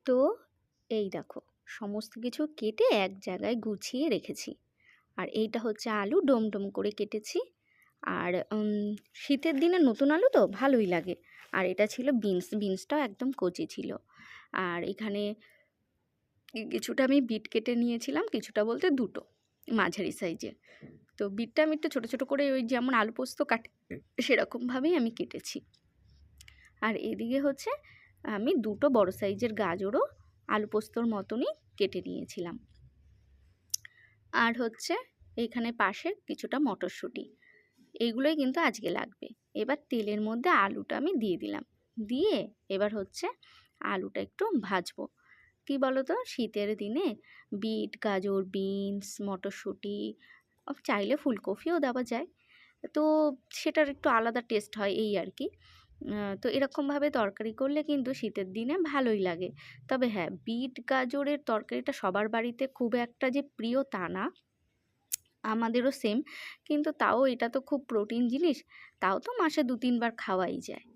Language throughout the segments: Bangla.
তো এই দেখো, সমস্ত কিছু কেটে এক জায়গায় গুছিয়ে রেখেছি। আর এইটা হচ্ছে আলু, ডোম ডোম করে কেটেছি। আর শীতের দিনে নতুন আলু তো ভালোই লাগে। আর এটা ছিল বিনস, বিনসটাও একদম কচি ছিল। আর এখানে কিছুটা আমি বিট কেটে নিয়েছিলাম, কিছুটা বলতে দুটো মাঝারি সাইজের। তো বিটটা আমি একটু ছোটো ছোটো করে ওই যেমন আলু পোস্ত কাটে সেরকমভাবেই আমি কেটেছি। আর এদিকে হচ্ছে আমি দুটো বড় সাইজের গাজরও আলু পোস্তর মতনই কেটে নিয়েছিলাম। আর হচ্ছে এইখানে পাশে কিছুটা মটরশুঁটি, এইগুলোই কিন্তু আজকে লাগবে। এবার তেলের মধ্যে আলুটা আমি দিয়ে দিলাম, দিয়ে এবার হচ্ছে আলুটা একটু ভাজবো। কি বলো তো, শীতের দিনে বিট, গাজর, বিনস, মটরশুঁটি, চাইলে ফুলকপিও দেওয়া যায়, তো সেটার একটু আলাদা টেস্ট হয় এই আর কি। তো এরকমভাবে তরকারি করলে কিন্তু শীতের দিনে ভালোই লাগে। তবে হ্যাঁ, বিট গাজরের তরকারিটা সবার বাড়িতে খুব একটা যে প্রিয় তা না, আমাদেরও সেম। কিন্তু তাও এটা তো খুব প্রোটিন জিনিস, তাও তো মাসে 2-3 বার খাওয়াই যায়।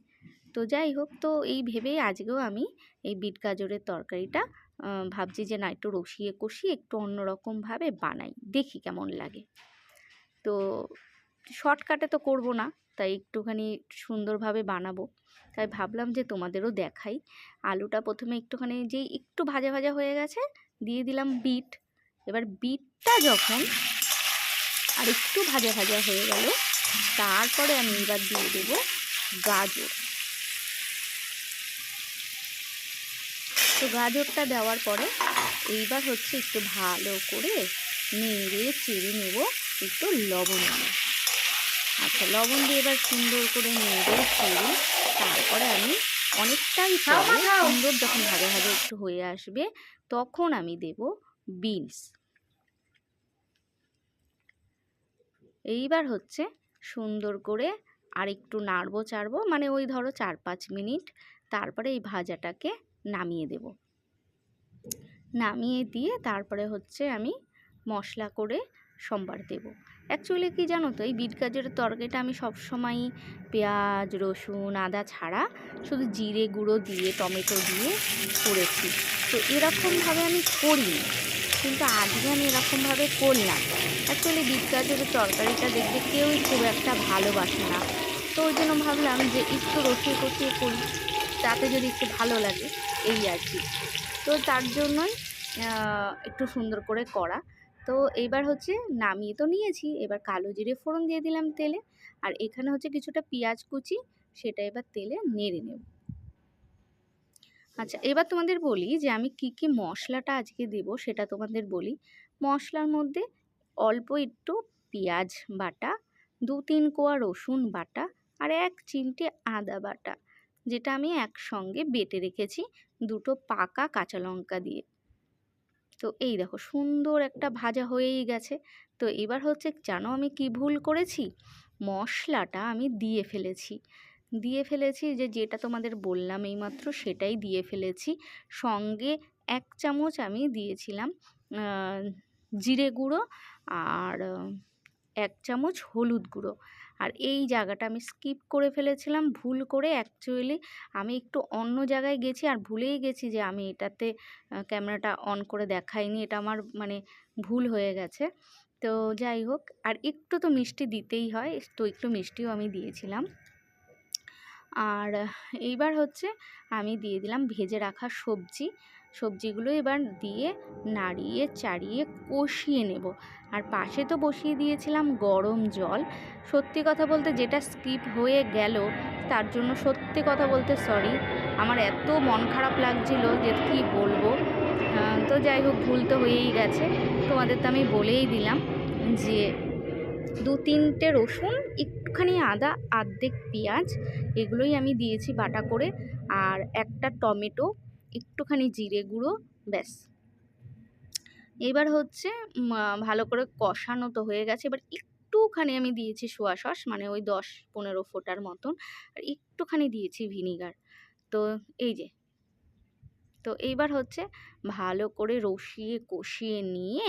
তো যাই হোক, তো এই ভেবেই আজকেও আমি এই বিট গাজরের তরকারিটা ভাবছি যে না, একটু রসিয়ে কষিয়ে একটু অন্যরকমভাবে বানাই, দেখি কেমন লাগে। তো শর্টকাটে তো করব না, তাই একটুখানি সুন্দরভাবে বানাবো, তাই ভাবলাম যে তোমাদেরও দেখাই। আলুটা প্রথমে একটুখানি যেই একটু ভাজা ভাজা হয়ে গেছে, দিয়ে দিলাম বিট। এবার বিটটা যখন আর একটু ভাজা ভাজা হয়ে গেল, তারপরে আমি এবার দিয়ে দেবো গাজর। তো গাজরটা দেওয়ার পরে এইবার হচ্ছে একটু ভালো করে নেড়ে চেড়ে নেব, একটু লবণ দিয়ে। আচ্ছা, লবণ দিয়ে এবার সুন্দর করে নেড়ে চেড়ে তারপরে আমি অনেকটাই পরে সুন্দর যখন ভাজা ভাজা একটু হয়ে আসবে, তখন আমি দেব বিনস। এইবার হচ্ছে সুন্দর করে আর একটু নাড়বো চাড়বো, মানে ওই ধরো 4-5 মিনিট, তারপরে এই ভাজাটাকে নামিয়ে দেব। নামিয়ে দিয়ে তারপরে হচ্ছে আমি মশলা করে সম্বার দেব। অ্যাকচুয়ালি কি জানো তো, এই বিট গাজরের তরকারিটা আমি সবসময়ই পেঁয়াজ, রসুন, আদা ছাড়া শুধু জিরে গুঁড়ো দিয়ে, টমেটো দিয়ে করেছি। তো এরকমভাবে আমি করিনি, কিন্তু আজকে আমি এরকমভাবে করলাম। অ্যাকচুয়ালি বিট গাজরের তরকারিটা দেখবে কেউই খুব একটা ভালোবাসে না, তো ওই জন্য ভাবলাম যে একটু রসিয়ে কষিয়ে করি, তাতে যদি একটু ভালো লাগে, এই আর কি। তো তার জন্যই একটু সুন্দর করে করা। তো এইবার হচ্ছে নামিয়ে তো নিয়েছি, এবার কালো জিরে ফোড়ন দিয়ে দিলাম তেলে। আর এখানে হচ্ছে কিছুটা পেঁয়াজ কুচি, সেটা এবার তেলে নেড়ে নেব। আচ্ছা, এবার তোমাদের বলি যে আমি কি কি মশলাটা আজকে দেব, সেটা তোমাদের বলি। মশলার মধ্যে অল্প একটু পেঁয়াজ বাটা, 2-3 কোয়া রসুন বাটা, আর 1 চিমটে আদা বাটা, যেটা আমি একসঙ্গে বেটে রেখেছি দুটো পাকা কাঁচা লঙ্কা দিয়ে। তো এই দেখো, সুন্দর একটা ভাজা হয়েই গেছে। তো এবার হচ্ছে জানো আমি কি ভুল করেছি, মশলাটা আমি দিয়ে ফেলেছি যে যেটা তোমাদের বললাম এইমাত্র সেটাই দিয়ে ফেলেছি। সঙ্গে 1 চামচ আমি দিয়েছিলাম জিরে গুঁড়ো, আর 1 চামচ হলুদ গুঁড়ো। আর এই জায়গাটা আমি স্কিপ করে ফেলেছিলাম ভুল করে। অ্যাকচুয়ালি আমি একটু অন্য জায়গায় গেছি আর ভুলেই গেছি যে আমি এটাতে ক্যামেরাটা অন করে দেখাইনি, এটা আমার মানে ভুল হয়ে গেছে। তো যাই হোক, আর একটু তো মিষ্টি দিতেই হয়, তো একটু মিষ্টিও আমি দিয়েছিলাম। আর এইবার হচ্ছে আমি দিয়ে দিলাম ভেজে রাখা সবজিগুলো, এবার দিয়ে নাড়িয়ে চাড়িয়ে কষিয়ে নেব। আর পাশে তো বসিয়ে দিয়েছিলাম গরম জল। সত্যি কথা বলতে যেটা স্কিপ হয়ে গেল, তার জন্য সত্যি কথা বলতে সরি। আমার এত মন খারাপ লাগছিল যে কী বলবো। তো যাই হোক, ভুল তো হয়েই গেছে, তোমাদের তো আমি বলেই দিলাম যে 2-3টে রসুন, একটুখানি আদা, অর্ধেক পেঁয়াজ, এগুলোই আমি দিয়েছি বাটা করে, আর একটা টমেটো, একটুখানি জিরে গুঁড়ো, ব্যাস। এবার হচ্ছে ভালো করে কষানো তো হয়ে গেছে, এবার একটুখানি আমি দিয়েছি সোয়া সস, মানে ওই 10-15 ফোঁটার মতন, আর একটুখানি দিয়েছি ভিনিগার। তো এই যে, তো এইবার হচ্ছে ভালো করে রসিয়ে কষিয়ে নিয়ে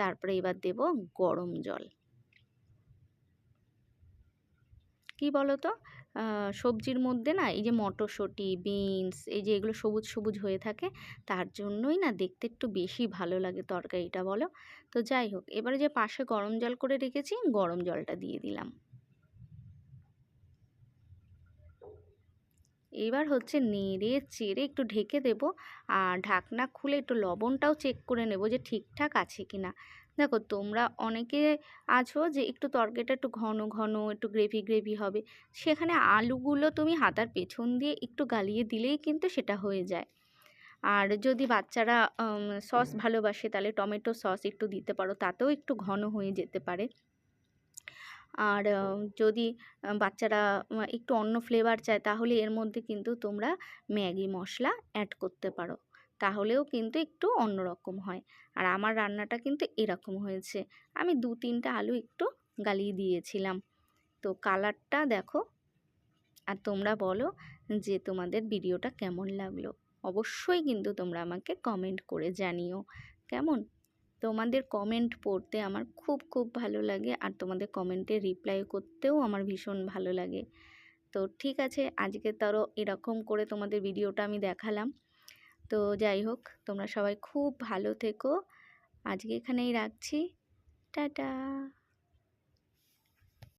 তারপরে এবার দেব গরম জল। কি বলো তো, সবজির মধ্যে না এই যে মটরশুঁটি, বিনস এই যে এগুলো সবুজ, সবুজ হয়ে থাকে, তার জন্যই না দেখতে একটু বেশি ভালো লাগে তরকারিটা বলো? তো যাই হোক, এবারে যে পাশে গরম জল করে রেখেছি, গরম জলটা দিয়ে দিলাম। এবার হচ্ছে নেড়ে চেড়ে একটু ঢেকে দেবো, আর ঢাকনা খুলে একটু লবণটাও চেক করে নেব যে ঠিকঠাক আছে কিনা। দেখো তোমরা অনেকে আছো যে একটু তরকারিটা একটু ঘন ঘন একটু গ্রেভি গ্রেভি হবে, সেখানে আলুগুলো তুমি হাতার পেছন দিয়ে একটু গালিয়ে দিলেই কিন্তু সেটা হয়ে যায়। আর যদি বাচ্চারা সস ভালোবাসে তাহলে টমেটো সস একটু দিতে পারো, তাতেও একটু ঘন হয়ে যেতে পারে। আর যদি বাচ্চারা একটু অন্য ফ্লেভার চায় তাহলে এর মধ্যে কিন্তু তোমরা ম্যাগি মশলা অ্যাড করতে পারো, তাহলেও কিন্তু একটু অন্যরকম হয়। আর আমার রান্নাটা কিন্তু এরকম হয়েছে, আমি 2-3টা আলু একটু গালিয়ে দিয়েছিলাম। তো কালারটা দেখো, আর তোমরা বলো যে তোমাদের ভিডিওটা কেমন লাগলো। অবশ্যই কিন্তু তোমরা আমাকে কমেন্ট করে জানিও কেমন। তোমাদের কমেন্ট পড়তে আমার খুব খুব ভালো লাগে, আর তোমাদের কমেন্টে রিপ্লাই করতেও আমার ভীষণ ভালো লাগে। তো ঠিক আছে, আজকে তারও এরকম করে তোমাদের ভিডিওটা আমি দেখালাম। তো যাই হোক, তোমরা সবাই খুব ভালো থেকো। আজকে এখানেই রাখছি। টাটা।